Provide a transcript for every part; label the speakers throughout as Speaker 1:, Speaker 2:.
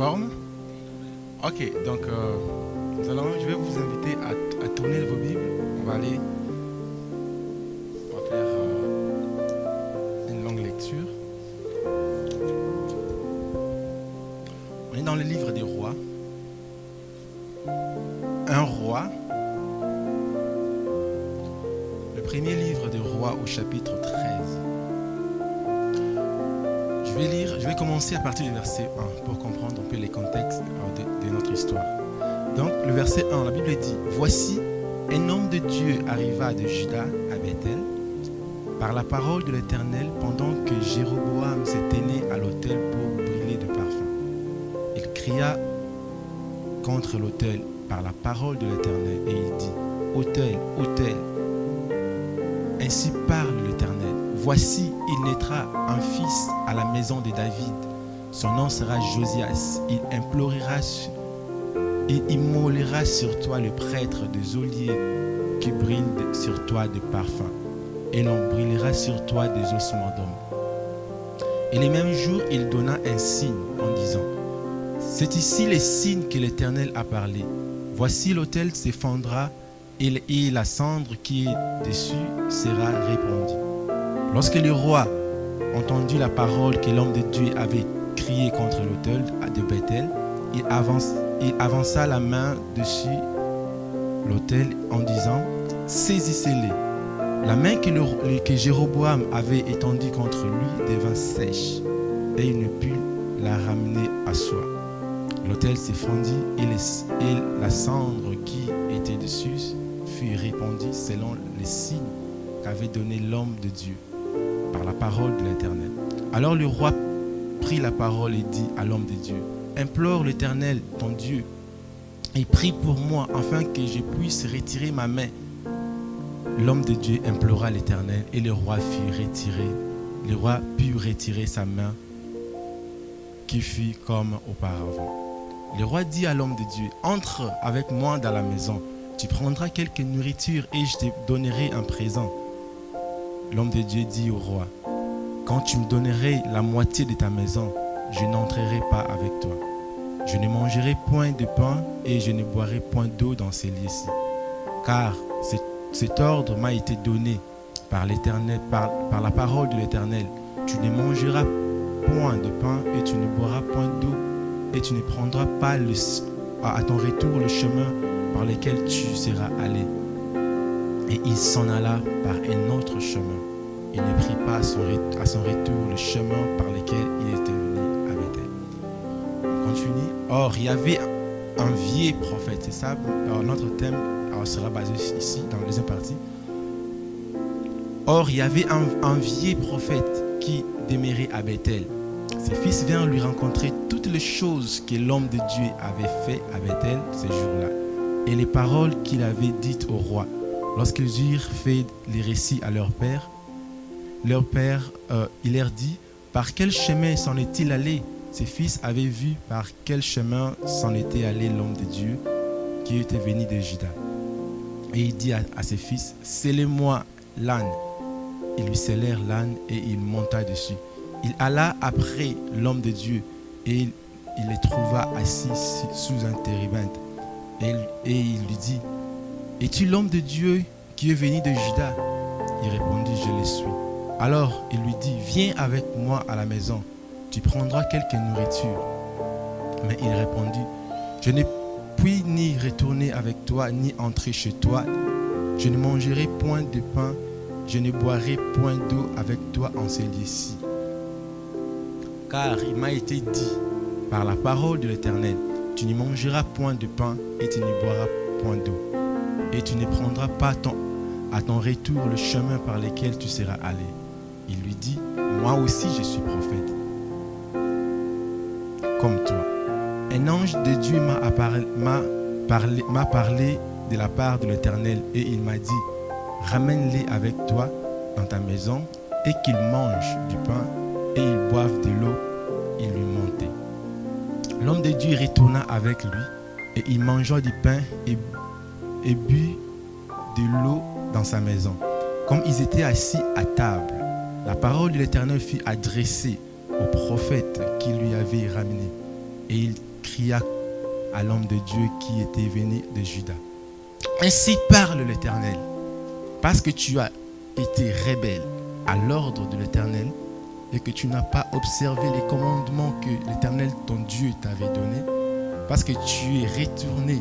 Speaker 1: forme. Ok, donc je vais vous inviter à tourner vos Bibles. On va faire une longue lecture. On est dans le livre des rois. Un roi. Le premier livre des rois au chapitre 13. Je vais commencer à partir du verset 1 pour comprendre un peu les contextes de notre histoire. Donc, le verset 1, la Bible dit « Voici, un homme de Dieu arriva de Juda à Bethel par la parole de l'Éternel pendant que Jéroboam s'était né à l'autel pour brûler de parfum. Il cria contre l'autel par la parole de l'Éternel et il dit « Autel, autel, ainsi parle l'Éternel. Voici, il naîtra un fils à la maison de David. Son nom sera Josias. Il immolera sur toi le prêtre des oliers qui brille sur toi de parfum. Et l'on brûlera sur toi des ossements d'hommes. Et le même jour, il donna un signe en disant, c'est ici les signes que l'Éternel a parlé. Voici l'autel s'effondrera et la cendre qui est dessus sera répandue. Lorsque le roi entendit la parole que l'homme de Dieu avait criée contre l'autel de Bethel, il avança la main dessus l'autel en disant « Saisissez-les ». La main que Jéroboam avait étendue contre lui devint sèche et il ne put la ramener à soi. L'autel s'effondrit et la cendre qui était dessus fut répandue selon les signes qu'avait donné l'homme de Dieu par la parole de l'Éternel. Alors le roi prit la parole et dit à l'homme de Dieu, implore l'Éternel, ton Dieu, et prie pour moi, afin que je puisse retirer ma main. L'homme de Dieu implora l'Éternel, et le roi put retirer sa main, qui fut comme auparavant. Le roi dit à l'homme de Dieu, entre avec moi dans la maison, tu prendras quelque nourriture, et je te donnerai un présent. L'homme de Dieu dit au roi, quand tu me donnerais la moitié de ta maison, je n'entrerai pas avec toi. Je ne mangerai point de pain et je ne boirai point d'eau dans ces lieux-ci. Car cet ordre m'a été donné par l'Éternel, par la parole de l'Éternel. Tu ne mangeras point de pain et tu ne boiras point d'eau et tu ne prendras pas à ton retour le chemin par lequel tu seras allé. Et il s'en alla par un autre chemin. Il ne prit pas à son retour le chemin par lequel il était venu à Bethel. On continue. Or, il y avait un vieil prophète. C'est ça, notre thème sera basé ici, dans la deuxième partie. Or, il y avait un vieil prophète qui demeurait à Bethel. Ses fils vinrent lui rencontrer toutes les choses que l'homme de Dieu avait fait à Bethel ces jours-là, et les paroles qu'il avait dites au roi. Lorsqu'ils eurent fait les récits à leur père, il leur dit, par quel chemin s'en est-il allé? Ses fils avaient vu par quel chemin s'en était allé l'homme de Dieu qui était venu de Juda. Et il dit à ses fils, scellez-moi l'âne. Ils lui scellèrent l'âne et il monta dessus. Il alla après l'homme de Dieu et il les trouva assis sous un térébinthe. Et il lui dit, es-tu l'homme de Dieu qui est venu de Juda? Il répondit, je le suis. Alors il lui dit, viens avec moi à la maison, tu prendras quelque nourriture. Mais il répondit, je ne puis ni retourner avec toi, ni entrer chez toi. Je ne mangerai point de pain, je ne boirai point d'eau avec toi en ces lieux-ci. Car il m'a été dit par la parole de l'Éternel, tu ne mangeras point de pain et tu ne boiras point d'eau. Et tu ne prendras pas à ton retour le chemin par lequel tu seras allé. Il lui dit, moi aussi je suis prophète, comme toi. Un ange de Dieu m'a parlé de la part de l'Éternel et il m'a dit, ramène-les avec toi dans ta maison et qu'ils mangent du pain et ils boivent de l'eau. Il lui montait. L'homme de Dieu retourna avec lui et il mangea du pain et but de l'eau dans sa maison. Comme ils étaient assis à table, la parole de l'Éternel fut adressée au prophète qui lui avait ramené. Et cria à l'homme de Dieu qui était venu de Juda. Ainsi parle l'Éternel, parce que tu as été rebelle à l'ordre de l'Éternel et que tu n'as pas observé les commandements que l'Éternel, ton Dieu, t'avait donnés, parce que tu es retourné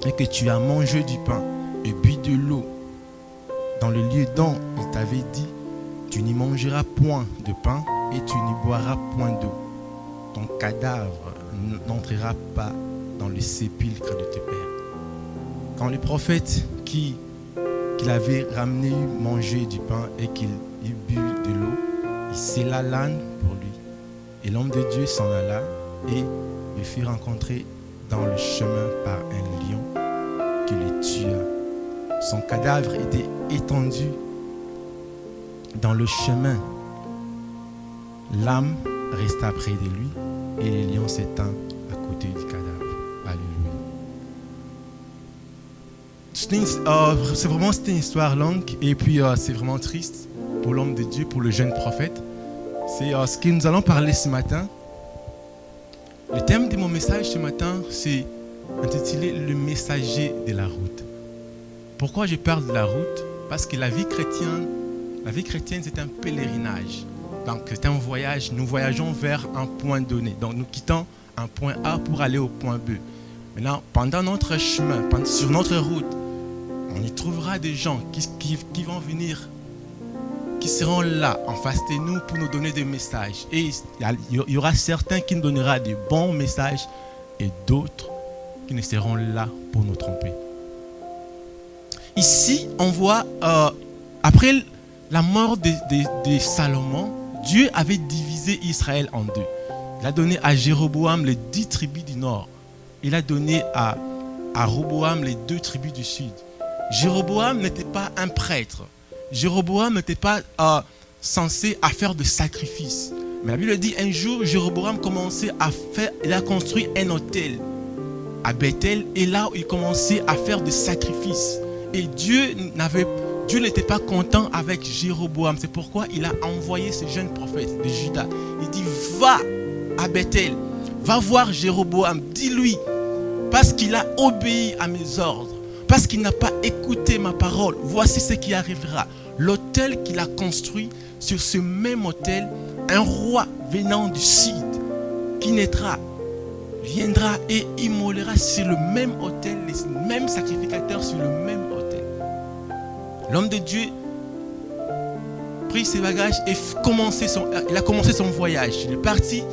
Speaker 1: et que tu as mangé du pain et bu de l'eau dans le lieu dont il t'avait dit, tu n'y mangeras point de pain et tu n'y boiras point d'eau. Ton cadavre n'entrera pas dans le sépulcre de tes pères. Quand le prophète qu'il avait ramené manger du pain et qu'il but de l'eau, il scella l'âne pour lui. Et l'homme de Dieu s'en alla et le fit rencontrer dans le chemin par un lion qui le tua. Son cadavre était étendu dans le chemin. L'âme resta près de lui et le lion s'étend à côté du cadavre. Alléluia. C'était une histoire longue et puis c'est vraiment triste pour l'homme de Dieu, pour le jeune prophète. C'est ce que nous allons parler ce matin. Le thème de mon message ce matin, c'est intitulé « Le messager de la route ». Pourquoi je parle de la route? Parce que la vie chrétienne, c'est un pèlerinage. Donc c'est un voyage, nous voyageons vers un point donné. Donc nous quittons un point A pour aller au point B. Maintenant, pendant notre chemin, sur notre route, on y trouvera des gens qui vont venir, qui seront là en face de nous pour nous donner des messages. Et il y aura certains qui nous donneront des bons messages et d'autres qui ne seront là pour nous tromper. Ici, on voit, après la mort de Salomon, Dieu avait divisé Israël en deux. Il a donné à Jéroboam les 10 tribus du nord. Il a donné à Roboam les 2 tribus du sud. Jéroboam n'était pas un prêtre. Jéroboam n'était pas censé faire de sacrifices. Mais la Bible dit un jour, Jéroboam commençait il a construit un autel à Bethel et là il commençait à faire des sacrifices. Et Dieu n'était pas content avec Jéroboam. C'est pourquoi il a envoyé ce jeune prophète de Juda. Il dit, va à Bethel, va voir Jéroboam, dis-lui, parce qu'il a obéi à mes ordres, parce qu'il n'a pas écouté ma parole, voici ce qui arrivera. L'autel qu'il a construit, sur ce même autel, un roi venant du sud, qui naîtra, viendra et immolera sur le même autel, les mêmes sacrificateurs sur le même autel. L'homme de Dieu prit ses bagages et il a commencé son voyage. Il est parti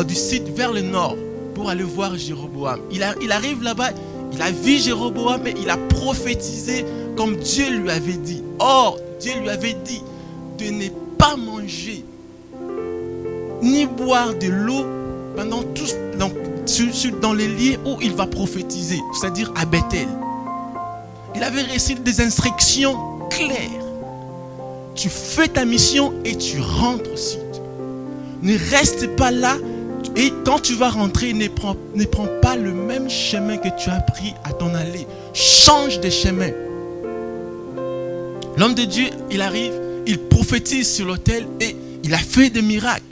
Speaker 1: du sud vers le nord pour aller voir Jéroboam. Il arrive là-bas, il a vu Jéroboam et il a prophétisé comme Dieu lui avait dit. Or, Dieu lui avait dit de ne pas manger ni boire de l'eau pendant dans les lieux où il va prophétiser, c'est-à-dire à Bethel. Il avait reçu des instructions claires. Tu fais ta mission et tu rentres au sud. Ne reste pas là et quand tu vas rentrer, ne prends pas le même chemin que tu as pris à ton aller. Change de chemin. L'homme de Dieu, il arrive, il prophétise sur l'autel et il a fait des miracles.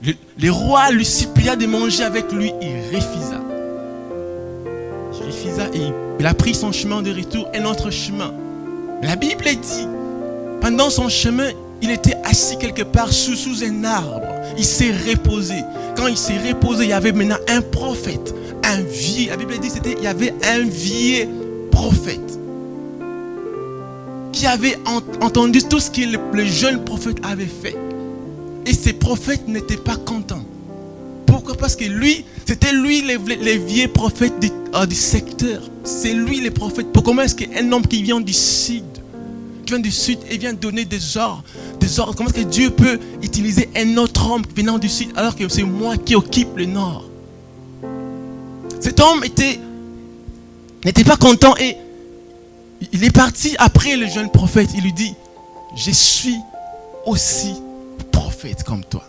Speaker 1: Le roi lui supplia de manger avec lui, il refusa. Il refusa et il a pris son chemin de retour, un autre chemin. La Bible dit, pendant son chemin, il était assis quelque part sous un arbre. Il s'est reposé. Quand il s'est reposé, il y avait maintenant un prophète, un vieux. La Bible dit il y avait un vieux prophète qui avait entendu tout ce que le jeune prophète avait fait. Et ces prophètes n'étaient pas contents. Pourquoi? Parce que c'était lui les vieux prophètes du secteur. C'est lui les prophètes. Comment est-ce qu'un homme qui vient du sud, et vient donner des ordres, comment est-ce que Dieu peut utiliser un autre homme venant du sud alors que c'est moi qui occupe le nord? Cet homme n'était pas content et il est parti après le jeune prophète. Il lui dit, je suis aussi prophète comme toi.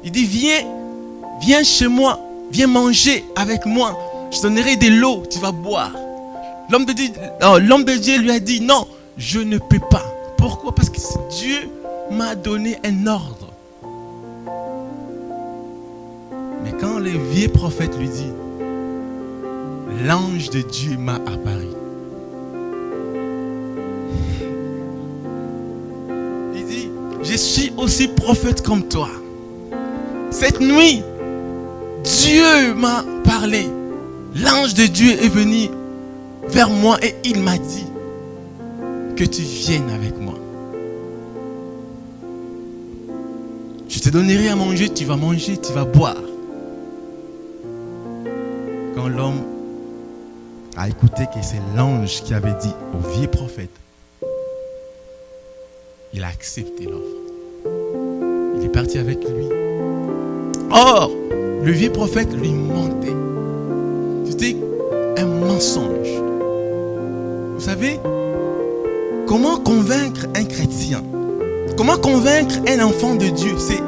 Speaker 1: Il dit, viens chez moi, viens manger avec moi. Je te donnerai de l'eau, tu vas boire. L'homme de Dieu lui a dit, non, je ne peux pas. Pourquoi? Parce que Dieu m'a donné un ordre. Mais quand le vieux prophète lui dit, l'ange de Dieu m'a apparu. Il dit, je suis aussi prophète comme toi. Cette nuit, Dieu m'a parlé. L'ange de Dieu est venu vers moi et il m'a dit que tu viennes avec moi. Je te donnerai à manger, tu vas boire. Quand l'homme a écouté que c'est l'ange qui avait dit au vieux prophète, il a accepté l'offre. Il est parti avec lui. Or, le vieux prophète lui mentait. C'était un mensonge. Vous savez, comment convaincre un chrétien? Comment convaincre un enfant de Dieu? C'est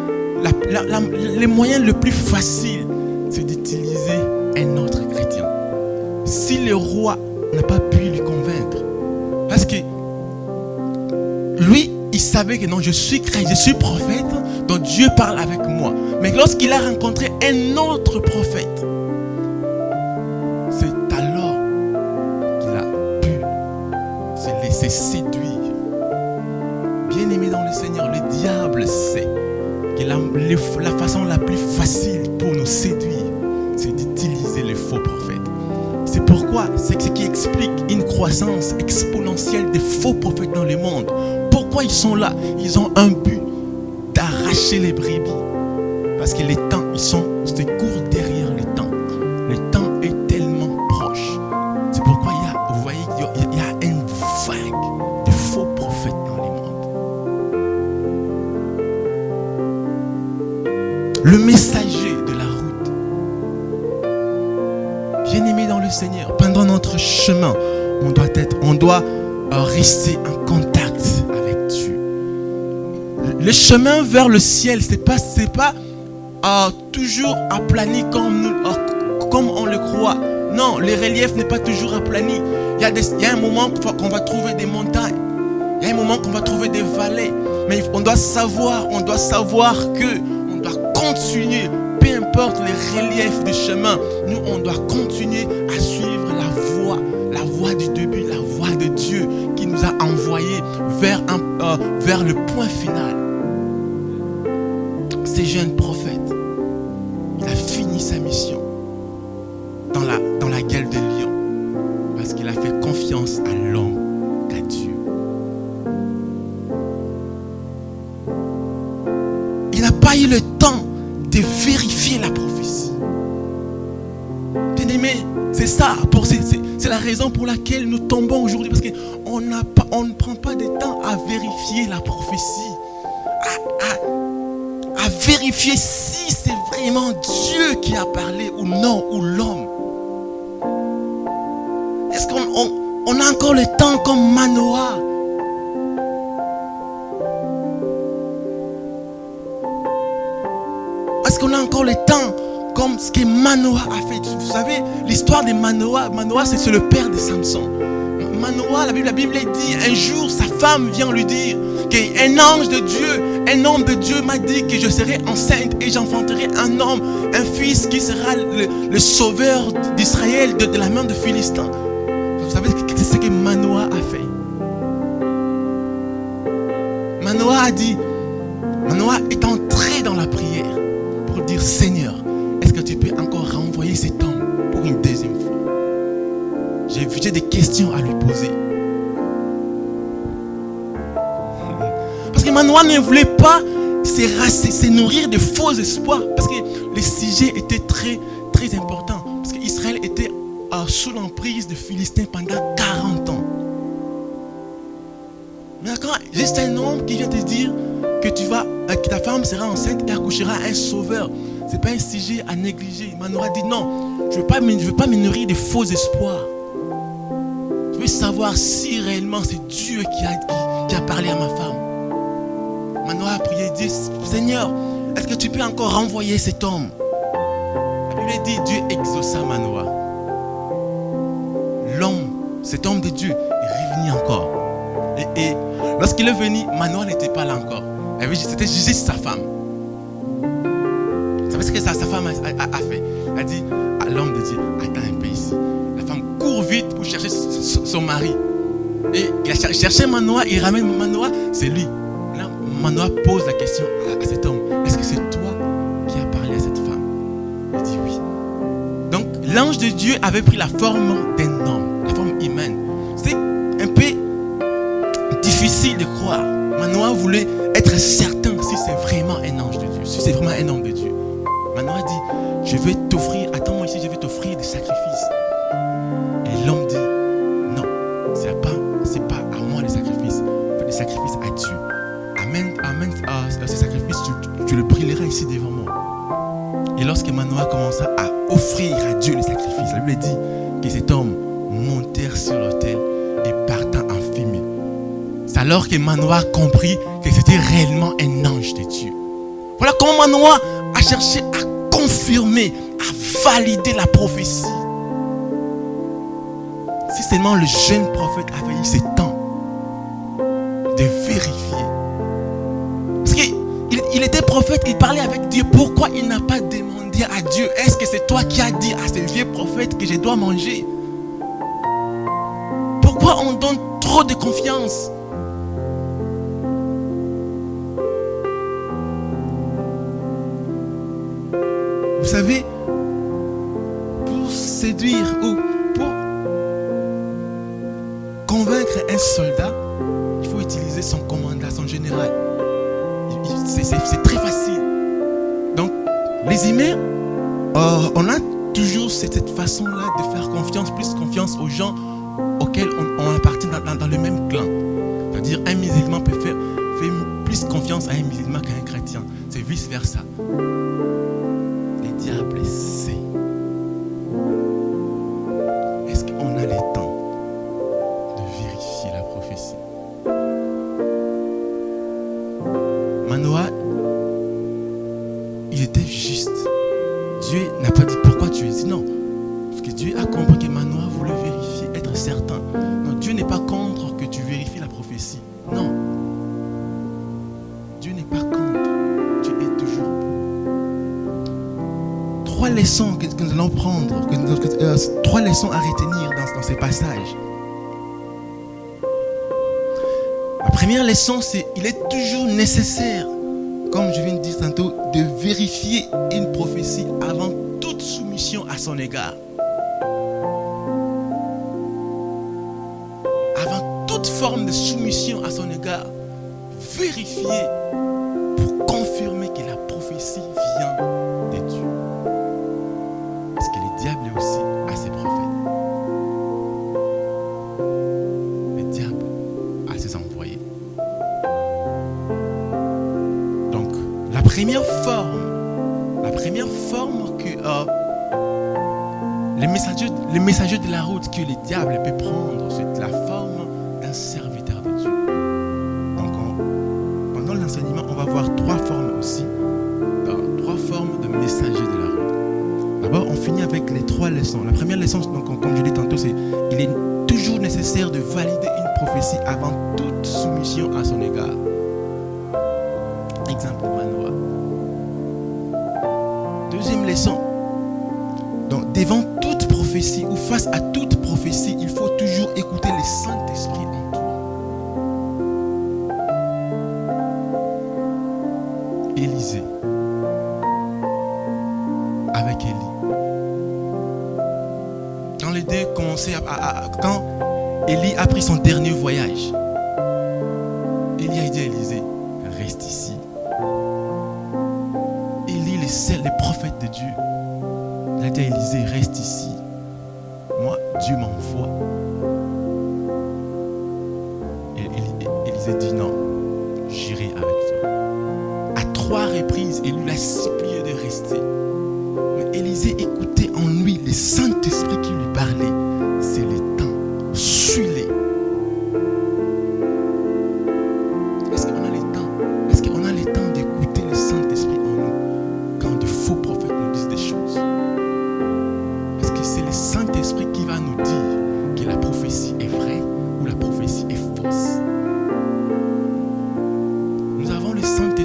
Speaker 1: le moyen le plus facile, c'est d'utiliser un autre chrétien. Si le roi n'a pas pu lui convaincre, parce que lui, il savait que non, je suis prophète, donc Dieu parle avec moi. Mais lorsqu'il a rencontré un autre prophète, c'est alors qu'il a pu se laisser séduire. Bien-aimé dans le Seigneur, le diable sait que la façon la plus facile pour nous séduire, c'est d'utiliser les faux prophètes. C'est pourquoi, c'est ce qui explique une croissance exponentielle des faux prophètes dans le monde. Pourquoi ils sont là? Ils ont un but, d'arracher les brebis. Parce que les temps, c'est court derrière le temps. Le temps est tellement proche. C'est pourquoi vous voyez, il y a une vague de faux prophètes dans le monde. Le messager de la route. Bien-aimé dans le Seigneur, pendant notre chemin, on doit rester en contact avec Dieu. Le chemin vers le ciel, c'est pas toujours aplani comme on le croit. Non, le relief n'est pas toujours aplani. Il y a un moment qu'on va trouver des montagnes. Il y a un moment qu'on va trouver des vallées. Mais on doit savoir que on doit continuer. Peu importe les reliefs du chemin, nous on doit continuer à suivre la voie du début, la voie de Dieu qui nous a envoyés vers le point final. Ce jeune prophète, il a fini sa mission dans la gueule de lion parce qu'il a fait confiance à l'homme qu'à Dieu. Il n'a pas eu le temps de vérifier la prophétie. Bien-aimé, c'est ça, c'est la raison pour laquelle nous tombons aujourd'hui, parce qu'on ne prend pas de temps à vérifier la prophétie, à vérifier si c'est vraiment Dieu qui a parlé ou non, ou l'homme. Est-ce qu'on a encore le temps comme Manoah? Est-ce qu'on a encore le temps comme ce que Manoah a fait? Vous savez, l'histoire de Manoah, c'est le père de Samson. Manoah, la Bible dit, un jour, sa femme vient lui dire qu'un ange de Dieu, un homme de Dieu m'a dit que je serai enceinte et j'enfanterai un fils qui sera le sauveur d'Israël de la main de Philistins. Vous savez, c'est ce que Manoah a fait. Manoah est entré dans la prière pour dire, Seigneur, est-ce que tu peux encore renvoyer cet homme pour une deuxième fois? J'ai des questions à lui poser. Parce que Manoah ne voulait pas se nourrir de faux espoirs. Parce que le sujet était très, très important. Parce qu'Israël était sous l'emprise des Philistins pendant 40 ans. Maintenant, juste un homme qui vient te dire que ta femme sera enceinte et accouchera un sauveur. Ce n'est pas un sujet à négliger. Manoah dit non, je ne veux pas me nourrir de faux espoirs. Je veux savoir si réellement c'est Dieu qui a parlé à ma femme. Manoah a prié et dit, Seigneur, est-ce que tu peux encore renvoyer cet homme? La Bible dit, Dieu exauça Manoah. Cet homme de Dieu est revenu encore. Et lorsqu'il est venu, Manoah n'était pas là encore. C'était jugé sur sa femme. Vous savez ce que sa femme a fait? Elle a dit à l'homme de Dieu, attends un peu ici. La femme court vite pour chercher son mari. Et il a cherché Manoah, il ramène Manoah, c'est lui. Là, Manoah pose la question à cet homme, est-ce que c'est toi qui as parlé à cette femme? Il dit oui. Donc l'ange de Dieu avait pris la forme d'un homme, la forme humaine. C'était un peu difficile de croire. Manoah voulait être certain si c'est vraiment un ange de Dieu, si c'est vraiment un homme de Dieu. Manoah dit, je vais t'offrir, attends-moi ici, je vais t'offrir des sacrifices. Et l'homme dit, non, c'est pas à moi les sacrifices, fais des sacrifices à Dieu. Amène ces sacrifices, tu le brûleras ici devant moi. Et lorsque Manoah commença à offrir à Dieu les sacrifices, la Bible dit que cet homme montèrent sur l'autel et partant en fumée. C'est alors que Manoah comprit que c'était réellement un ange de Dieu. Voilà comment Manoah a cherché à confirmer, à valider la prophétie. Si seulement le jeune prophète avait eu ce temps de vérifier. Parce qu'il était prophète, il parlait avec Dieu. Pourquoi il n'a pas demandé à Dieu, est-ce que c'est toi qui as dit à ce vieux prophète que je dois manger? Pourquoi on donne trop de confiance? Vous savez, pour séduire ou pour convaincre un soldat, il faut utiliser son commandant, son général. C'est très facile. Donc, les humains, on a toujours cette façon-là de faire plus confiance aux gens auxquels on appartient dans le même clan. C'est-à-dire, un musulman peut faire plus confiance à un musulman qu'à un chrétien. C'est vice-versa. Le diable sait. Est-ce qu'on a le temps de vérifier la prophétie? Manoah, il était juste. Dieu n'a pas dit pourquoi tu es dit non. Parce que Dieu a compris que Manoah voulait vérifier, être certain. Non, Dieu n'est pas contre que tu vérifies la prophétie. Non. Dieu n'est pas contre. Dieu est toujours bon. Trois leçons que nous allons prendre, trois leçons à retenir dans ces passages. La première leçon, c'est qu'il est toujours nécessaire, comme je viens de dire tantôt, de vérifier une prophétie avant toute soumission à son égard. Avant toute forme de soumission à son égard, vérifier pour confirmer que la prophétie vient de Dieu. Parce que le diable est aussi à ses prophètes. Le diable a ses envoyés. Donc, la première forme que les messagers de la route que le diable peut prendre, c'est la forme d'un serviteur de Dieu. Donc, pendant l'enseignement, on va voir trois formes aussi, trois formes de messagers de la route. D'abord, on finit avec les trois leçons. La première leçon, donc, comme je l'ai dit tantôt, c'est qu'il est toujours nécessaire de valider une prophétie avant toute soumission à son égard. Exemple de Manoah. Deuxième leçon. Donc, devant toute prophétie ou face à toute prophétie, il faut toujours écouter le Saint-Esprit en toi. Élisée avec Élie. Quand les deux commençaient quand Élie a pris son dernier voyage, Élie a dit à Élisée, reste ici. Élie, le prophète de Dieu, il a dit à Élisée, reste ici. Moi, Dieu m'envoie. Et Élisée dit non, j'irai avec toi. À trois reprises, Élie l'a supplié de rester. Mais Élisée écoutait en lui le Saint-Esprit qui lui parlait. C'est le temps. Suis-les. Est-ce qu'on a le temps? Est-ce qu'on a le temps d'écouter le Saint-Esprit en nous quand de faux prophètes nous disent des choses? Parce que c'est le Saint-Esprit qui va nous dire que la prophétie est vraie ou la prophétie est fausse. Nous avons le Saint-Esprit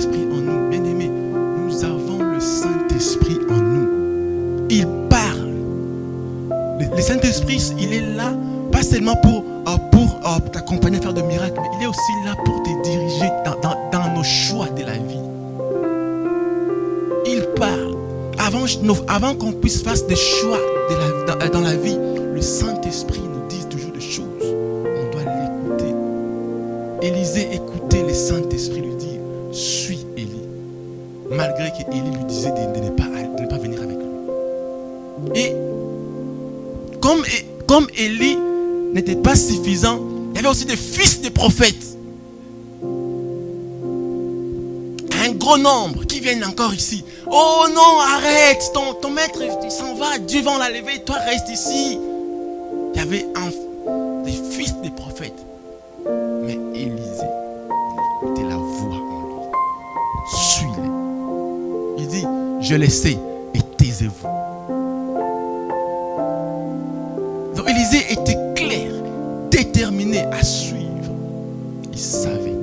Speaker 1: est aussi là pour te diriger dans nos choix de la vie. Il parle. Avant qu'on puisse faire des choix dans la vie, le Saint-Esprit nous dit toujours des choses. On doit l'écouter. Élisée écoutait le Saint-Esprit lui dire, suis Élie. Malgré qu'Élie lui disait de ne pas venir avec lui. Et comme Élie n'était pas suffisant, il y avait aussi des fils de prophètes. Un gros nombre qui viennent encore ici. Oh non, arrête, ton maître il s'en va, Dieu va l'enlever, toi reste ici. Il y avait des fils des prophètes. Mais Élisée, il écoutait la voix en lui. Suis-les. Il dit, je le sais et taisez-vous. Donc Élisée était clair, déterminé à suivre. Il savait.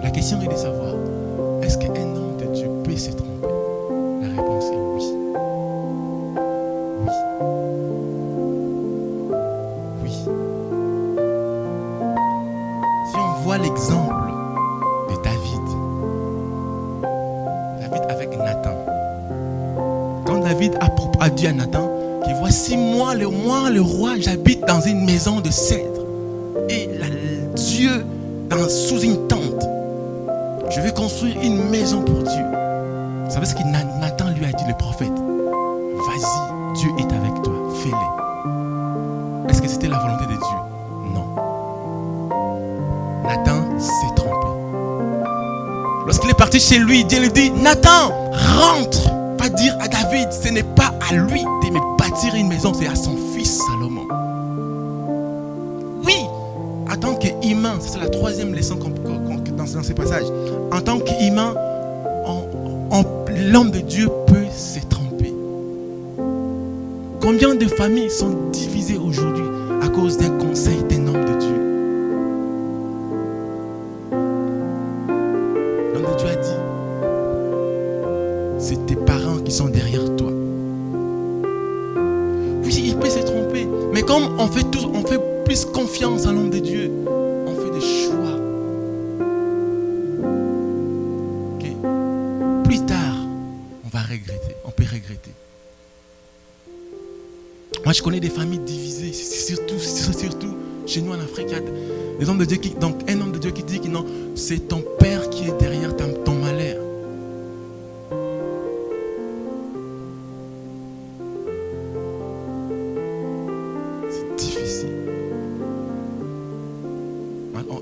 Speaker 1: La question est de savoir, est-ce qu'un homme de Dieu peut se tromper? La réponse est oui. Oui. Oui. Si on voit l'exemple de David avec Nathan, quand David a dit à Nathan que voici moi le roi, j'habite dans une maison de cèdre et Dieu sous une tente. Je vais construire une maison pour Dieu. Vous savez ce que Nathan lui a dit, le prophète? Vas-y, Dieu est avec toi, fais-le. Est-ce que c'était la volonté de Dieu? Non. Nathan s'est trompé. Lorsqu'il est parti chez lui, Dieu lui dit, Nathan, rentre. Pas dire à David, ce n'est pas à lui de me bâtir une maison, c'est à son fils Salomon. Oui, en tant qu'humain, c'est la troisième leçon dans ces passages. En tant qu'humain, l'homme de Dieu peut se tromper. Combien de familles sont divisées aujourd'hui à cause d'un conseil d'un homme de Dieu? L'homme de Dieu a dit, c'est tes parents qui sont derrière toi. Oui, il peut se tromper. Mais comme on fait plus confiance à l'homme de Dieu, on fait des choix. Okay. Plus tard, on va regretter. On peut regretter. Moi, je connais des familles divisées. Surtout chez nous en Afrique, il y a des hommes de Dieu donc un homme de Dieu qui dit que non, c'est ton père qui est derrière ton malheur.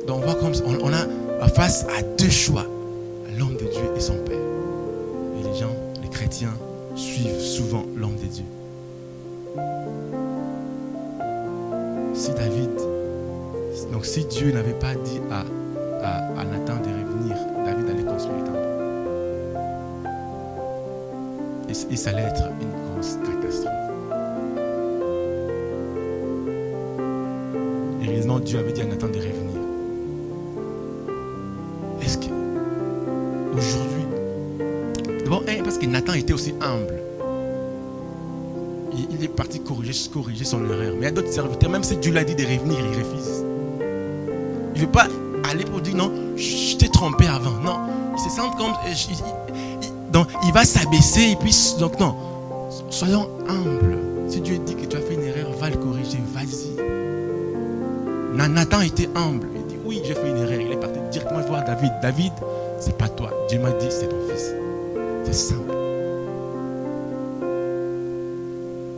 Speaker 1: Donc on voit comme on a face à deux choix, l'homme de Dieu et son père. Et les gens, les chrétiens, suivent souvent l'homme de Dieu. Si Dieu n'avait pas dit à Nathan de revenir, David allait construire le temple. Et ça allait être une grosse catastrophe. Heureusement, Dieu avait dit à Nathan de revenir. Est-ce que aujourd'hui, d'abord, parce que Nathan était aussi humble. Il est parti corriger son erreur. Mais il y a d'autres serviteurs, même si Dieu l'a dit de revenir, il refuse. Il ne veut pas aller pour dire non, je t'ai trompé avant. Non, il se sent comme. Donc il va s'abaisser et puis. Donc non, soyons humbles. Si Dieu dit que tu as fait une erreur, va le corriger, vas-y. Nathan était humble. Il dit oui, j'ai fait une erreur. Il est parti directement voir David. David, c'est pas toi. Dieu m'a dit, c'est ton fils. C'est simple.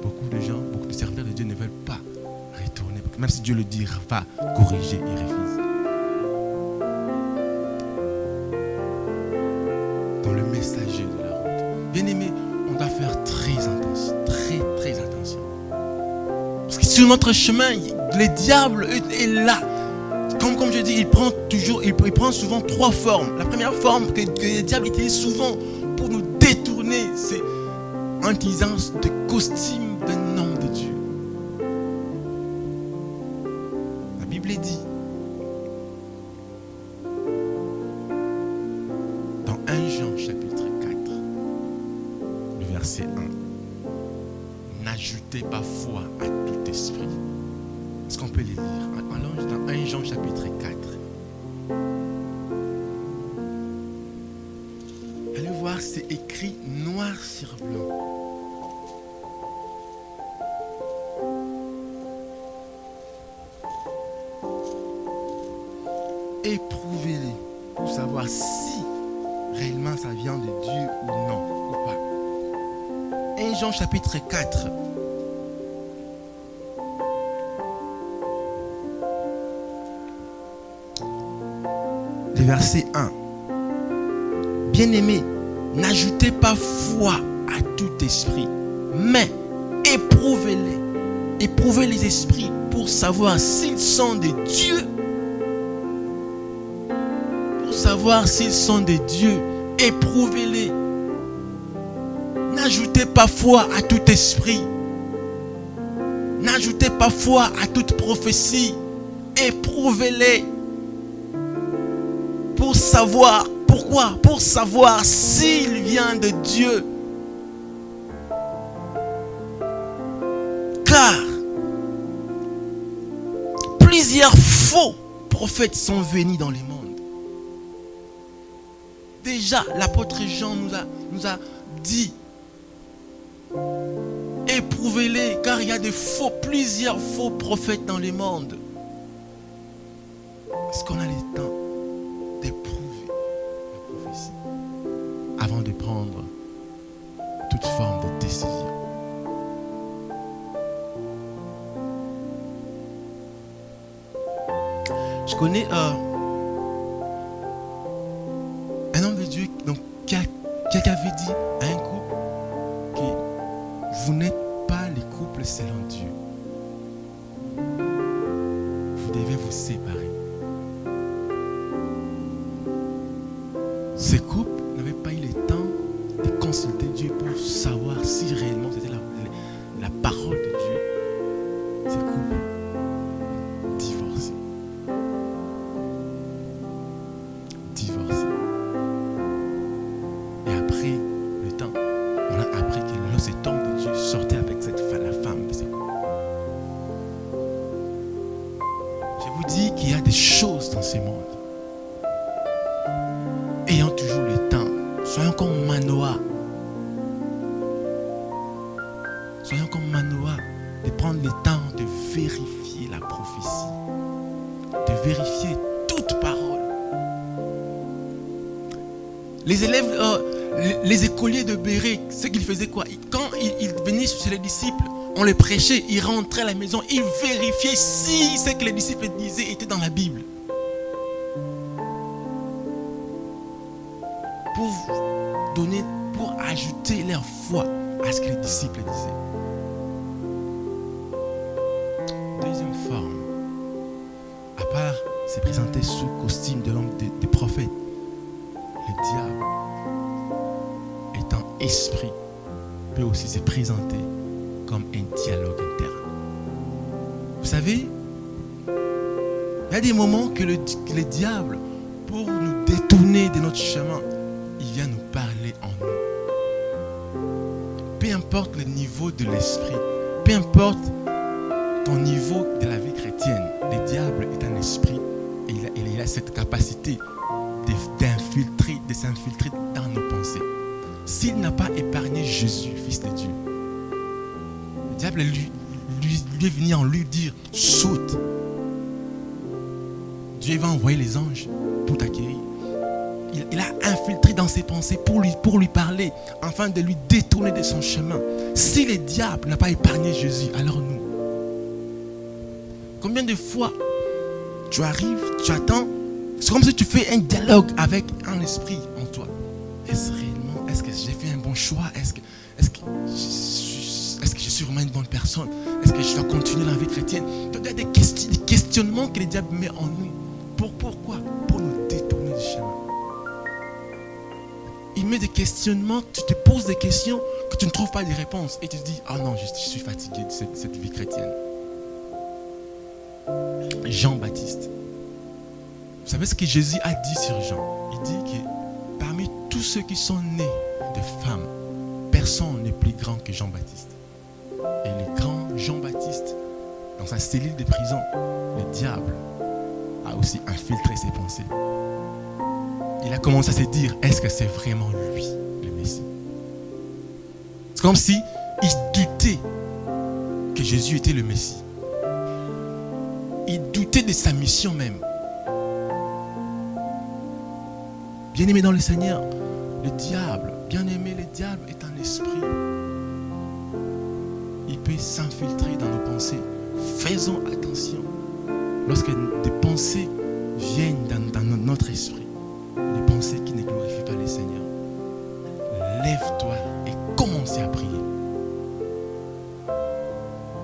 Speaker 1: Beaucoup de gens, beaucoup de serviteurs de Dieu ne veulent pas retourner. Même si Dieu le dit, va corriger, ils refusent. Dans le messager de la route. Bien aimé, on doit faire très attention. Très, très attention. Parce que sur notre chemin, le diable est là. Comme je dis, il prend souvent trois formes. La première forme que le diable utilise souvent pour nous détourner, c'est en utilisant des costumes d'un homme de Dieu. La Bible dit dans 1 Jean chapitre 4, le verset 1, n'ajoutez pas foi à tout esprit, Est-ce qu'on peut les lire? Allons dans 1 Jean chapitre 4. Allez voir, c'est écrit noir sur blanc. Éprouvez-les pour savoir si réellement ça vient de Dieu ou non, ou pas. 1 Jean chapitre 4. Le verset 1. Bien-aimés, n'ajoutez pas foi à tout esprit, mais éprouvez-les. Éprouvez les esprits pour savoir s'ils sont de Dieu. Pour savoir s'ils sont de Dieu, éprouvez-les. N'ajoutez pas foi à tout esprit. N'ajoutez pas foi à toute prophétie. Éprouvez-les. Pour savoir, pourquoi? Pour savoir s'il vient de Dieu. Car plusieurs faux prophètes sont venus dans le monde. Déjà, l'apôtre Jean nous a dit, éprouvez-les, car il y a plusieurs faux prophètes dans le monde. Est-ce qu'on a le temps d'éprouver la prophétie avant de prendre toute forme de décision? Je connais un homme de Dieu qui avait dit à un couple que vous n'êtes pas les couples selon Dieu. Vous devez vous séparer. Ce couple n'avait pas eu le temps de consulter Dieu pour savoir si réellement c'était la parole de Dieu. Ce couple divorcé. Et après le temps, on a appris que cet homme de Dieu sortait avec la femme de ce couple. Je vous dis qu'il y a des choses dans ce monde. Ayant toujours le temps, soyons comme Manoah. Soyons comme Manoah, de prendre le temps de vérifier la prophétie, de vérifier toute parole. Les élèves, les écoliers de Béré, ce qu'ils faisaient quoi? Quand ils venaient chez les disciples, on les prêchait, ils rentraient à la maison, ils vérifiaient si ce que les disciples disaient était dans la Bible. Pour ajouter leur foi à ce que les disciples disaient. Deuxième forme, à part se présenter sous costume de l'homme des prophètes, le diable, étant esprit, peut aussi se présenter comme un dialogue interne. Vous savez, il y a des moments que le diable, pour nous détourner de notre chemin, il vient nous parler en nous. Peu importe le niveau de l'esprit, peu importe ton niveau de la vie chrétienne, le diable est un esprit et il a cette capacité de s'infiltrer dans nos pensées. S'il n'a pas épargné Jésus, fils de Dieu, le diable lui est venu en lui dire saute. Dieu va envoyer les anges pour t'accueillir. Il a infiltré dans ses pensées pour lui parler, afin de lui détourner de son chemin. Si le diable n'a pas épargné Jésus, alors nous. Combien de fois tu arrives, tu attends, c'est comme si tu fais un dialogue avec un esprit en toi. Est-ce que j'ai fait un bon choix? Est-ce que je suis vraiment une bonne personne? Est-ce que je dois continuer la vie chrétienne? Il y a des questionnements que le diable met en nous. Pourquoi? Pour nous détourner du chemin. Il met des questionnements, tu te poses des questions que tu ne trouves pas de réponses et tu te dis, ah non, je suis fatigué de cette vie chrétienne. Jean-Baptiste. Vous savez ce que Jésus a dit sur Jean? Il dit que parmi tous ceux qui sont nés de femmes, personne n'est plus grand que Jean-Baptiste. Et le grand Jean-Baptiste dans sa cellule de prison, le diable a aussi infiltré ses pensées. Il a commencé à se dire, est-ce que c'est vraiment lui, le Messie? C'est comme si il doutait que Jésus était le Messie. Il doutait de sa mission même. Bien-aimé dans le Seigneur, le diable, bien-aimé, le diable est un esprit. Il peut s'infiltrer dans nos pensées. Faisons attention. Lorsque des pensées viennent dans notre esprit, des pensées qui ne glorifient pas le Seigneur, lève-toi et commence à prier.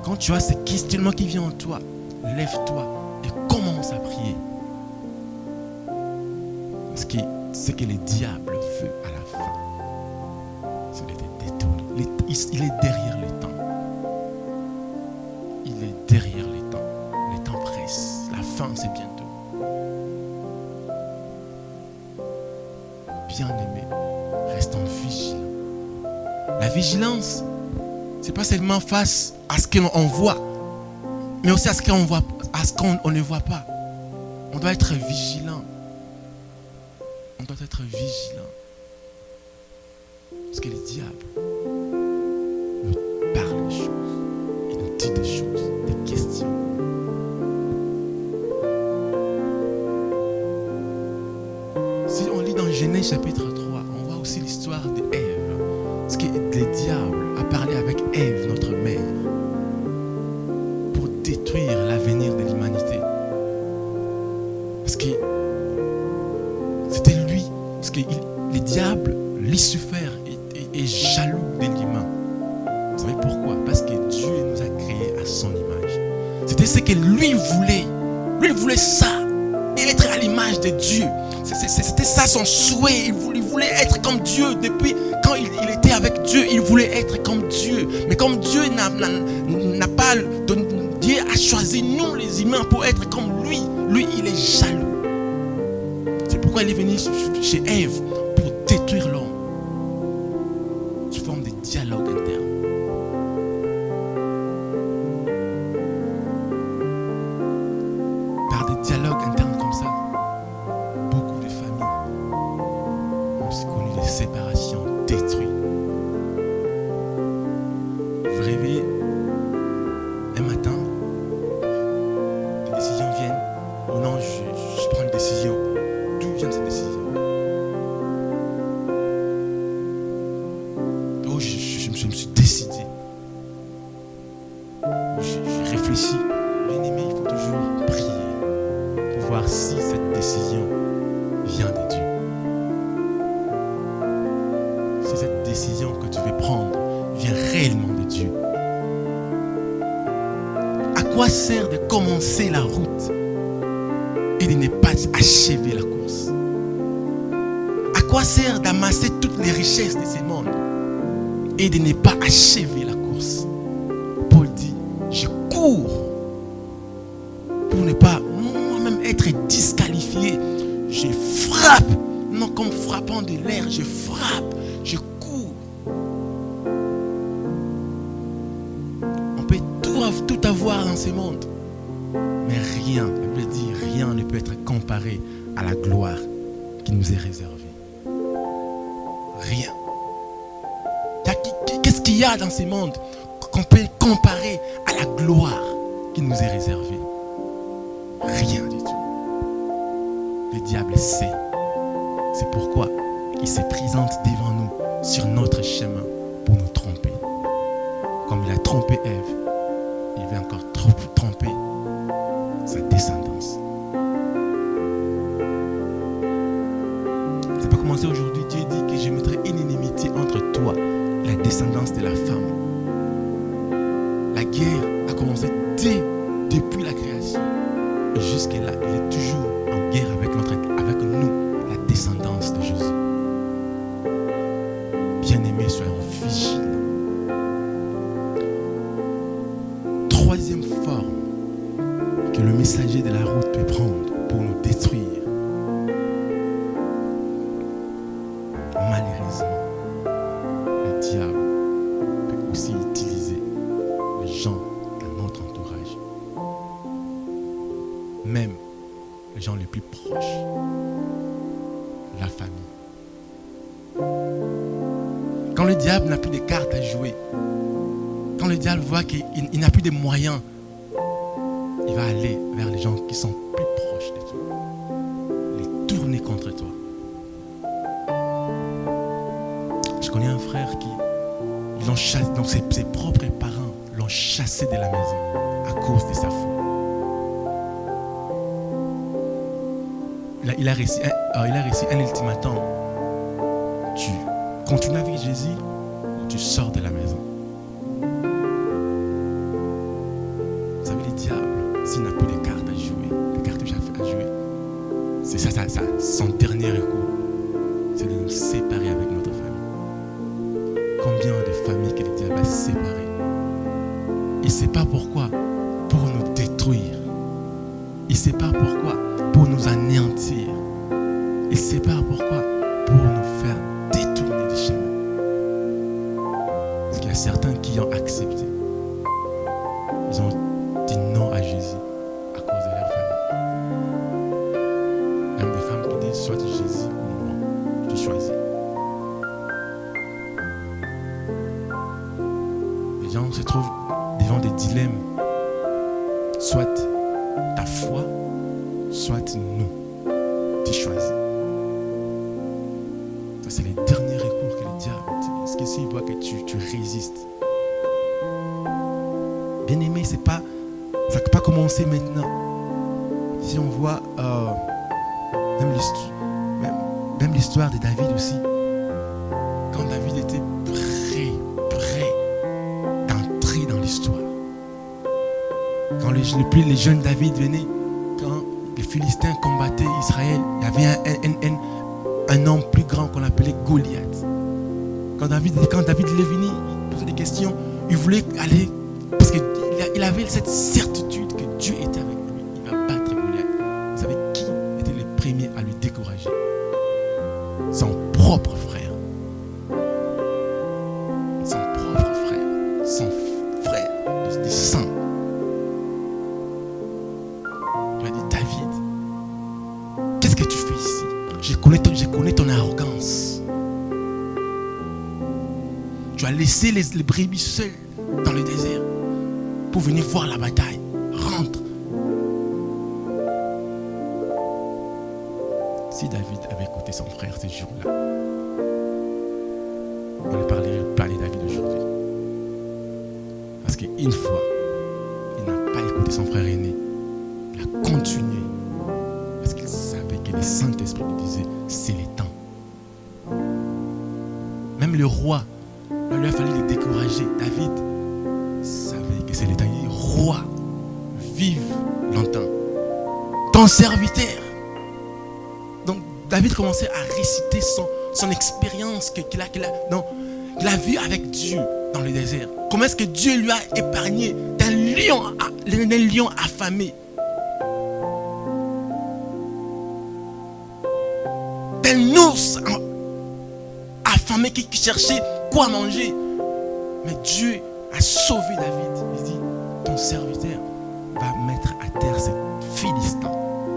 Speaker 1: Quand tu as ce questionnement qui vient en toi, lève-toi et commence à prier. Parce que ce que le diable veut à la fin, c'est de te détourner. Il est derrière le temps. Il est derrière le temps. Le temps presse. La fin, c'est bientôt. Bien-aimé, restons vigilants. La vigilance, ce n'est pas seulement face à ce qu'on voit, mais aussi à ce qu'on voit, à ce qu'on ne voit pas. On doit être vigilant. On doit être vigilant. Parce que le diable nous parle des choses. Il nous dit des choses, des questions. Si on lit dans Genèse chapitre 3, on voit aussi l'histoire d'Ève. Parce que le diable a parlé avec Ève, notre mère, pour détruire l'avenir de l'humanité. Parce que c'était lui, parce que le diable, Lucifer, est jaloux de l'humain. Vous savez pourquoi? Parce que Dieu nous a créés à son image. C'était ce que lui voulait. Lui, il voulait ça. Il être à l'image de Dieu. C'était ça son souhait. Il voulait être comme Dieu. Depuis quand il était avec Dieu, il voulait être comme Dieu. Mais comme Dieu n'a pas... Dieu a choisi nous les humains pour être comme lui. Lui, il est jaloux. C'est pourquoi il est venu chez Ève pour détruire l'homme. Sous forme de dialogue interne. Par des dialogues internes comme ça, beaucoup de familles ont connu des séparations détruites. Vous rêvez un matin, des décisions viennent. Oh non, je prends une décision. D'où vient cette décision? Oh, je me suis décidé. Je réfléchis. Bien aimé, il faut toujours prier pour voir si cette décision vient de Dieu. Si cette décision que tu veux prendre vient réellement de Dieu. À quoi sert de commencer la route et de ne pas achever la course? À quoi sert d'amasser toutes les richesses de ce monde et de ne pas achever la course? Paul dit, je cours pour ne pas moi-même être disqualifié. Je frappe, non comme frappant de l'air, je frappe, je cours. On peut tout avoir dans ce monde, mais rien, la Bible dit, rien ne peut être comparé à la gloire qui nous est réservée. Rien. Qu'est-ce qu'il y a dans ce monde qu'on peut comparer à la gloire qui nous est réservée? Rien du tout. Le diable sait. C'est pourquoi il se présente devant nous sur notre chemin pour nous tromper. Comme il a trompé Ève, il va encore tromper sa descendance. C'est pas commencé aujourd'hui. Dieu dit que je mettrai une inimitié entre toi et la descendance de la femme. La guerre a commencé depuis la création. Et jusque-là, il est toujours en guerre avec nous, la descendance de Jésus. Bien-aimés, soyons vigilants. Troisième forme que le messager de la route peut prendre pour nous détruire. Malheureusement, le diable peut aussi utiliser les gens dans notre entourage gens les plus proches, la famille. Quand le diable n'a plus de cartes à jouer, quand le diable voit qu'il n'a plus de moyens, il va aller vers les gens qui sont plus proches de toi, les tourner contre toi. Je connais un frère qui, ils l'ont chassé, donc ses propres parents l'ont chassé de la maison à cause de sa foi. Il a reçu un ultimatum. Tu continues avec Jésus ou tu sors de la maison. Vous savez, le diable, s'il n'a plus de cartes à jouer, les cartes à jouer, c'est ça, son dernier recours, c'est de nous séparer avec notre famille. Combien de familles que le diable a séparées? Il ne sait pas pourquoi, pour nous détruire. Il ne sait pas pourquoi, pour nous anéantir. Il ne sait pas pourquoi, pour nous faire détourner du chemin. Parce qu'il y a certains qui ont accepté. Ils ont dit non à Jésus à cause de leur famille. Même des femmes qui disent soit Jésus ou moi, tu choisis. Les gens se trouvent devant des dilemmes. Soit ta foi, soit nous. Tu choisis. Ça, c'est les derniers recours que le diable utilise. Parce que s'il voit que tu résistes. Bien aimé, ça ne peut pas commencer maintenant. Si on voit même l'histoire de David aussi. Quand David était prêt d'entrer dans l'histoire. Quand les jeunes David venaient, quand les Philistins combattaient Israël, il y avait un homme plus grand qu'on appelait Goliath. Quand David est venu, il posait des questions, il voulait aller, parce qu'il avait cette certitude que Dieu était avec lui, il va battre Goliath. Vous savez qui était le premier à lui décourager? Son propre frère. Son propre frère. Son frère de sang. Il a dit, David, qu'est-ce que tu fais ici? Je connais ton arrogance. Tu as laissé les brebis seules dans le désert pour venir voir la bataille. Rentre. Si David avait écouté son frère ce jour-là, on ne parlerait pas de David aujourd'hui. Parce qu'une fois, il n'a pas écouté son frère aîné. Il a continué. Parce qu'il savait que le Saint-Esprit lui disait, c'est le temps. Même le roi, il lui a fallu le décourager. David savait que c'est le temps. Il dit, roi, vive longtemps. Ton serviteur. Donc David commençait à réciter son expérience qu'il a vue avec Dieu dans le désert. Comment est-ce que Dieu lui a épargné d'un lion affamé. D'un ours affamé qui cherchait quoi manger. Mais Dieu a sauvé David. Il dit, ton serviteur va mettre à terre cet Philistin.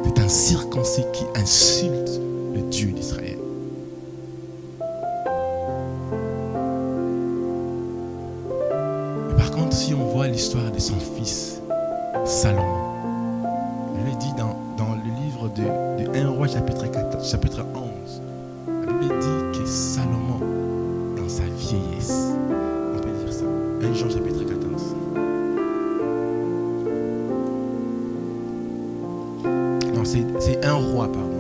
Speaker 1: C'est un circoncis qui insulte le Dieu d'Israël. Mais par contre, si on voit l'histoire de son fils, Salomon, je l'ai dit dans le livre de 1 Roi chapitre 11, la Bible dit que Salomon, dans sa vieillesse, on peut dire ça, 1 Jean chapitre 14, non, c'est 1 Roi, pardon.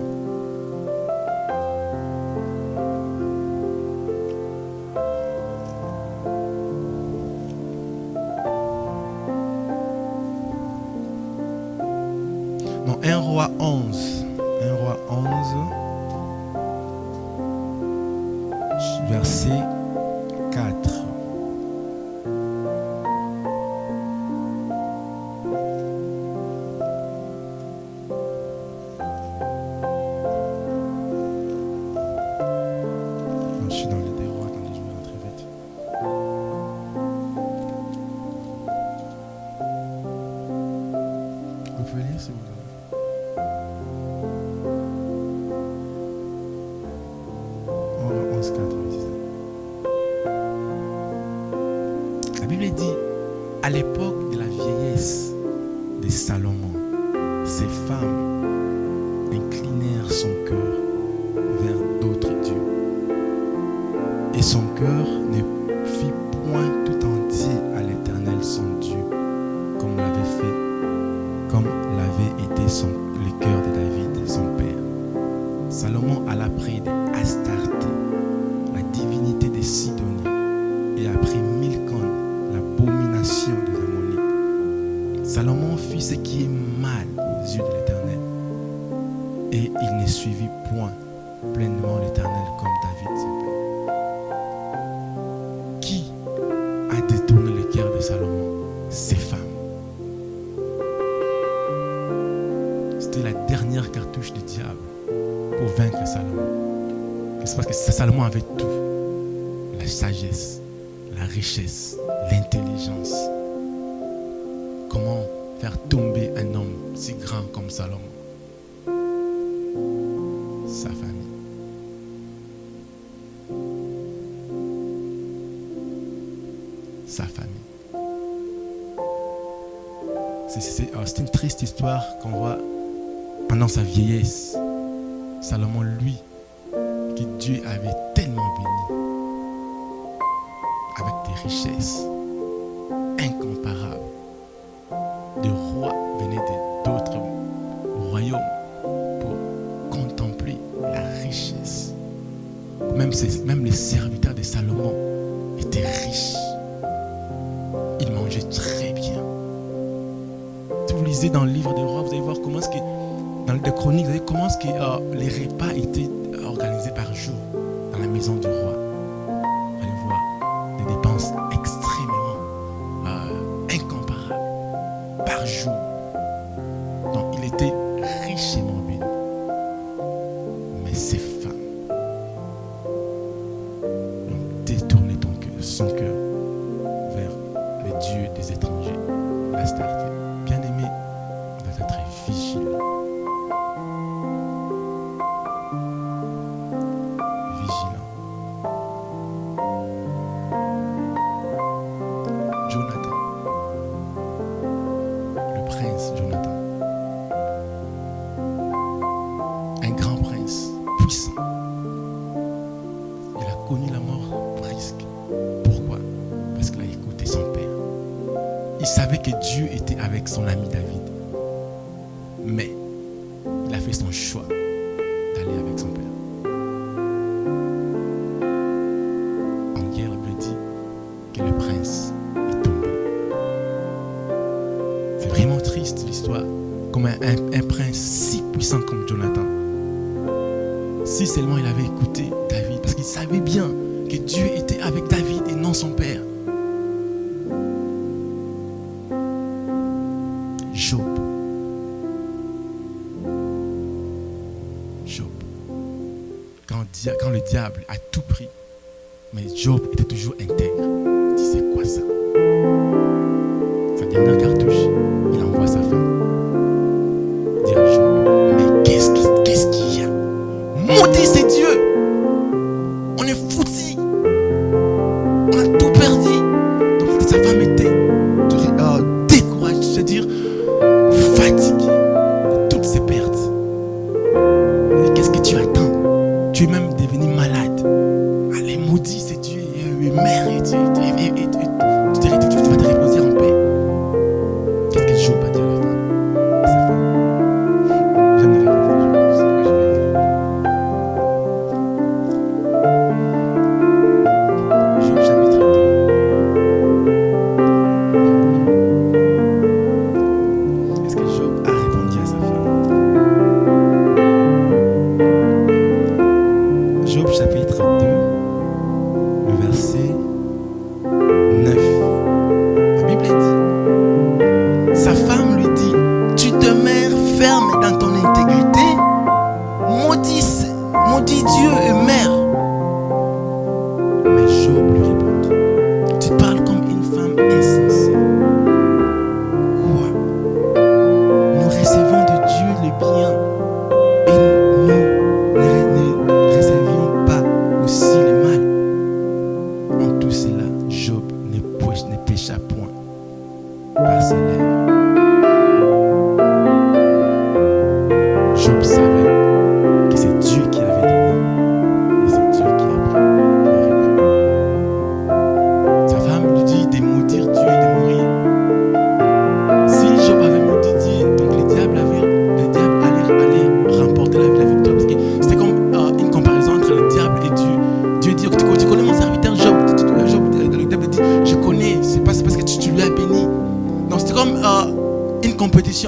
Speaker 1: Non, 1 Roi 11. 1 Roi 11, verset 4. Je suis dans les deux rois, attendez, je vais rentrer vite. Vous pouvez lire si vous voulez. À l'époque de la vieillesse de Salomon, ces femmes inclinèrent son cœur vers d'autres dieux. Et son cœur ne fit point tout entier à l'Éternel son Dieu, comme l'avait été le cœur de David, son père. Salomon alla près d'Astarté, la divinité des Sidoniens, et après Milcom, l'abomination des Ammonites. Salomon fit ce qui est mal aux yeux de l'Éternel, et il ne suivit point pleinement l'Éternel comme David, son père. Qui a détourné le cœur de Salomon? Ces femmes. C'était la dernière cartouche du diable pour vaincre Salomon. C'est parce que Salomon avait tout. La sagesse, la richesse, l'intelligence. Comment faire tomber un homme si grand comme Salomon? Sa famille. Sa famille. C'est une triste histoire qu'on voit pendant sa vieillesse. Salomon, lui, que Dieu avait tellement béni, avec des richesses incomparables. Des rois venaient d'autres royaumes pour contempler la richesse. Même les serviteurs de Salomon étaient riches. Ils mangeaient très bien. Si vous lisez dans le livre des rois, vous allez voir comment est-ce que, dans les chroniques, vous allez voir comment est-ce que les repas étaient organisés par jour dans la maison du roi. Vous allez voir des dépenses extrêmement incomparables par jour. Donc il était richement béni. Mais ces femmes ont détourné son cœur vers les dieux des étrangers, l'Astarté. Bien aimé, on doit être vigilant. Vigilant. Jonathan, le prince Jonathan, un grand prince puissant. Il a connu la mort presque. Pourquoi? Parce qu'il a écouté son père. Il savait que Dieu était avec son ami David. Mais il a fait son choix d'aller avec son père. En guerre, la Bible dit que le prince est tombé. C'est vraiment triste l'histoire. Comme un prince si puissant comme Jonathan. Si seulement il avait écouté David, parce qu'il savait bien que Dieu était avec David et non son père. Job. Quand le diable a tout pris, mais Job était toujours intègre. Il dit, c'est quoi ça? Sa dernière cartouche, il envoie sa femme. Il dit à Job, mais qu'est-ce qu'il y a? Maudit c'est Dieu! On est foutis! On a tout perdu! Donc sa femme était découragée, c'est-à-dire fatiguée de toutes ses pertes. Et qu'est-ce que tu attends? Tu es même devenu malade. Allez, maudit c'est Dieu, mère, et tu vas te reposer en paix. Qu'est-ce que Job a dit à la femme? À sa femme. J'aime les réponses de Job.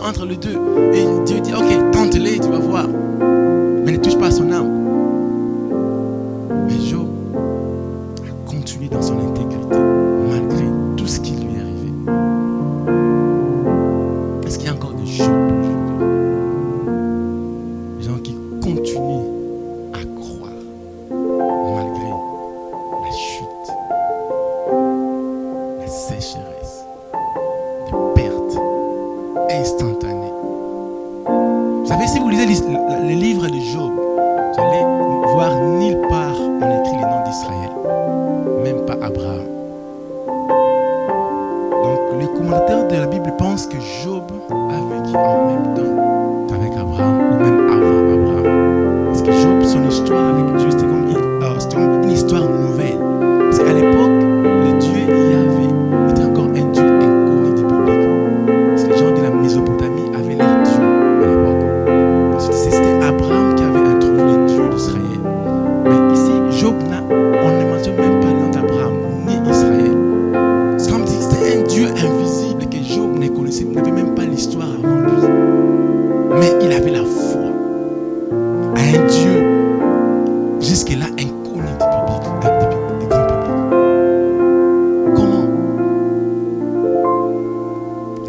Speaker 1: entre les deux. Et Dieu dit, ok, tente-les, tu vas voir. Mais ne touche pas à son âme. Mais Job a continué dans son intégrité, malgré tout ce qui lui est arrivé. Est-ce qu'il y a encore des Job aujourd'hui? Des gens qui continuent à croire, malgré la chute, la sécheresse, des pertes instantanées. Vous savez, si vous lisez les livres de Job, vous allez voir nulle part on écrit les noms d'Israël, même pas Abraham. Donc les commentateurs de la Bible pensent que Job a vécu en même temps qu'avec Abraham, ou même avant Abraham. Parce que Job, son histoire avec Dieu, c'était comme une histoire nouvelle. Parce qu'à l'époque, le Dieu Yahvé était encore un Dieu inconnu du public. Parce que les gens de la Mésopotamie avaient leur Dieu à l'époque. Donc c'était Abraham qui avait introduit le Dieu d'Israël. Mais ici, Job, on ne mentionne même pas le nom d'Abraham, ni Israël. C'est comme si c'était un Dieu invisible que Job ne connaissait, n'avait même pas l'histoire avant lui. Mais il avait la foi à un Dieu jusque-là inconnu du public, du grand public. Comment?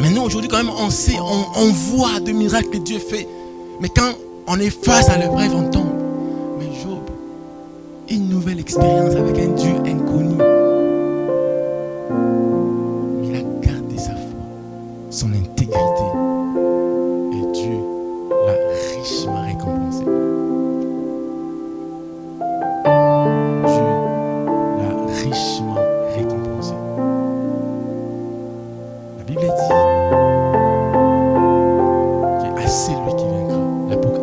Speaker 1: Mais nous, aujourd'hui, quand même, on sait, on voit de miracles que Dieu fait. Mais quand on est face à l'épreuve, on tombe. Mais Job, une nouvelle expérience avec un Dieu inconnu. Mais il a gardé sa foi, son intégrité. Et Dieu l'a richement récompensé. Dieu l'a richement récompensé. La Bible dit que c'est lui qui vaincra.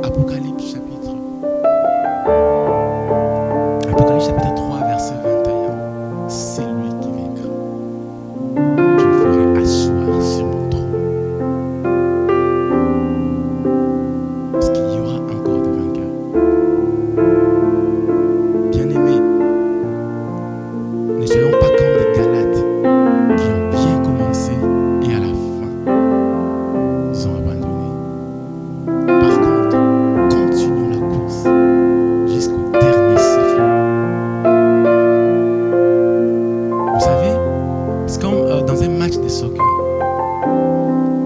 Speaker 1: Apocalypse chapitre 3, verset 21. C'est lui qui vaincra. Je le ferai asseoir sur mon trône. Parce qu'il y aura encore des vainqueurs. Bien-aimés, ne soyons pas comme les Galates qui ont bien commencé et à la fin, ils ont abandonné. Par contre, continuons la course jusqu'au dernier sifflet. Vous savez, c'est comme dans un match de soccer.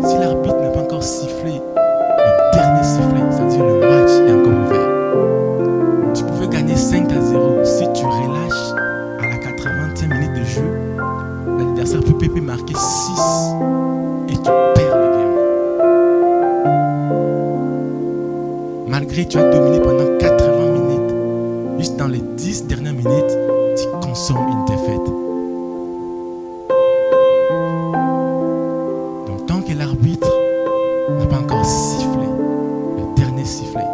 Speaker 1: Si l'arbitre n'a pas encore sifflé le dernier sifflet, c'est-à-dire le match est encore ouvert. Tu pouvais gagner 5-0. Si tu relâches à la 80e minute de jeu, l'adversaire peut marquer 6 et tu perds le game. Malgré que tu as dominé pendant 80 minutes, juste dans les 10 dernières minutes, tu consommes une défaite. Donc tant que l'arbitre n'a pas encore sifflé le dernier sifflet,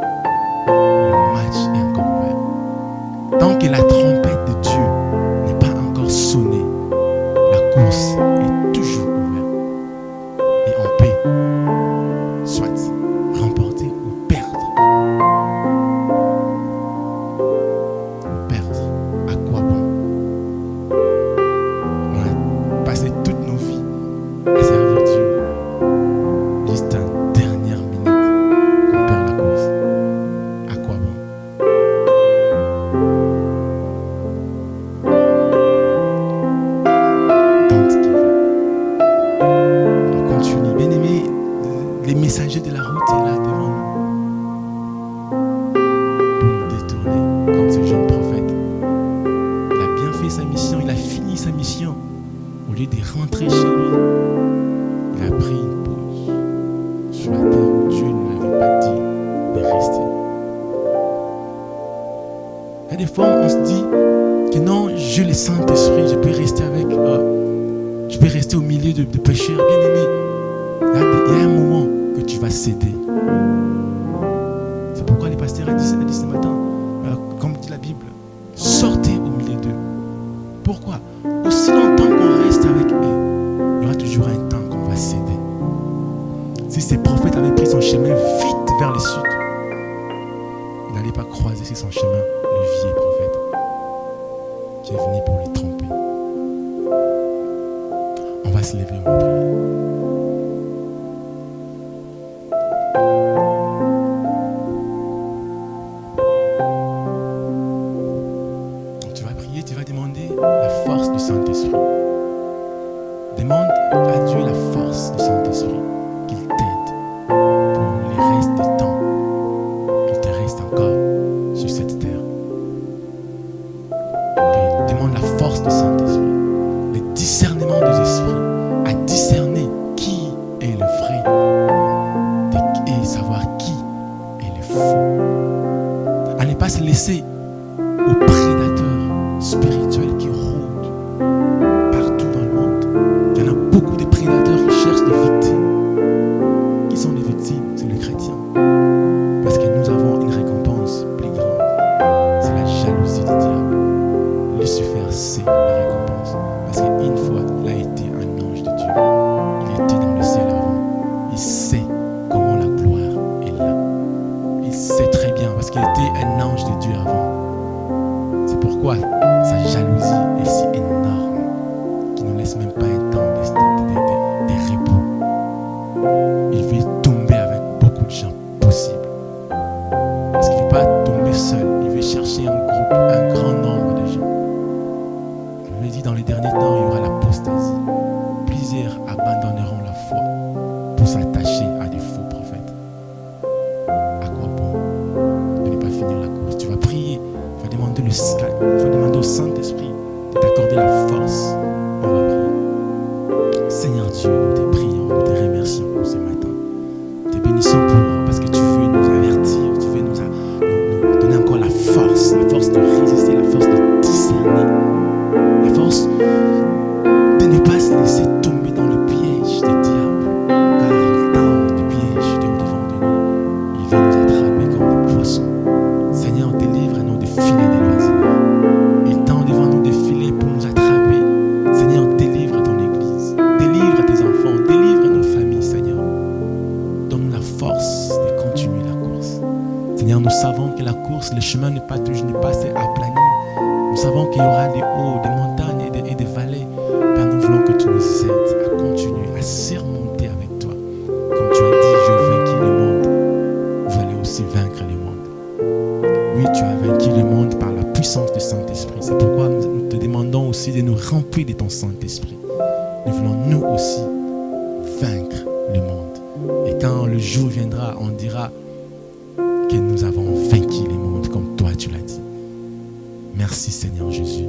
Speaker 1: le match est encore ouvert. Tant que la trompette de Dieu n'est pas encore sonnée, la course est toujours ouverte. Et on peut soit remporter ou perdre. Perdre, à quoi bon? On a passé toutes nos vies à servir Dieu. Juste en dernière minute, on perd la course. À quoi bon? Don't give up. On continue. Bien aimé, les messagers de la route est là devant nous pour nous détourner comme ce jeune prophète. Il a bien fait sa mission, il a fini sa mission. Au lieu de rentrer chez lui, il a pris une pause sur la terre où Dieu ne l'avait pas dit de rester. Et des fois, on se dit que non, j'ai le Saint-Esprit, je peux rester avec, je peux rester au milieu de pécheurs. Bien aimé, il y a un moment que tu vas céder. C'est pourquoi les pasteurs a dit ce matin, comme dit la Bible, sortez au milieu d'eux. Pourquoi? Aussi longtemps qu'on reste avec eux, il y aura toujours un temps qu'on va céder. Si ces prophètes avaient pris son chemin vite vers le sud, il n'allait pas croiser sur son chemin le vieil prophète qui est venu pour les tromper. On va se lever, on va prier. tu vas demander la force du Saint-Esprit. Demande à Dieu la force du Saint-Esprit, qu'il t'aide pour le reste du temps, qu'il te reste encore sur cette terre. Demande la force du Saint-Esprit, le discernement des esprits, à discerner qui est le vrai et savoir qui est le faux. À ne pas se laisser aux prédateurs spirituels qui rôdent partout dans le monde. Il y en a beaucoup de prédateurs qui cherchent des victimes. Qui sont les victimes? C'est les chrétiens. Parce que nous avons une récompense plus grande. C'est la jalousie du diable. Lucifer sait la récompense. Parce qu'une fois, il a été un ange de Dieu. Il était dans le ciel avant. Il sait comment la gloire est là. Il sait très bien parce qu'il était un ange de Dieu avant. C'est pourquoi sa jalousie est si énorme qu'il ne laisse même pas un temps de repos. Il veut tomber avec beaucoup de gens possibles. Parce qu'il ne veut pas tomber seul. Il veut chercher un groupe, un grand nombre de gens. Je l'ai dit, dans les derniers temps, il y aura l'apostasie. Plusieurs abandonneront la foi pour s'attacher à des faux prophètes. À quoi bon de ne pas finir la course? Tu vas prier, tu vas demander le scal, tu vas demander au Saint-Esprit de t'accorder la force. On va prier. Seigneur Dieu, nous te prions, nous te remercions pour ce matin. Nous te bénissons parce que tu veux nous avertir, tu veux nous donner encore la force de résister, la force de discerner, la force de ne pas se laisser tomber dans le piège du diable, car il tend le piège devant de nous. Il veut nous attraper comme des poissons. Seigneur, délivre-nous des filets de l'oiseau. Il tend devant nous des filets pour nous attraper. Seigneur, délivre ton Église, délivre tes enfants, délivre nos familles, Seigneur. Donne-nous la force de continuer la course. Seigneur, nous savons que la course, le chemin n'est pas toujours assez aplani. Nous savons qu'il y aura des hauts, des montagnes et des vallées. Père, nous voulons que tu nous aides à continuer, à surmonter avec toi. Comme tu as dit, je vainquis le monde. Vous allez aussi vaincre le monde. Oui, tu as vaincu le monde par la puissance du Saint-Esprit. C'est pourquoi nous te demandons aussi de nous remplir de ton Saint-Esprit. Nous voulons nous aussi vaincre le monde. Et quand le jour viendra, on dira que nous avons vaincu le monde comme toi tu l'as dit. Merci Seigneur Jésus.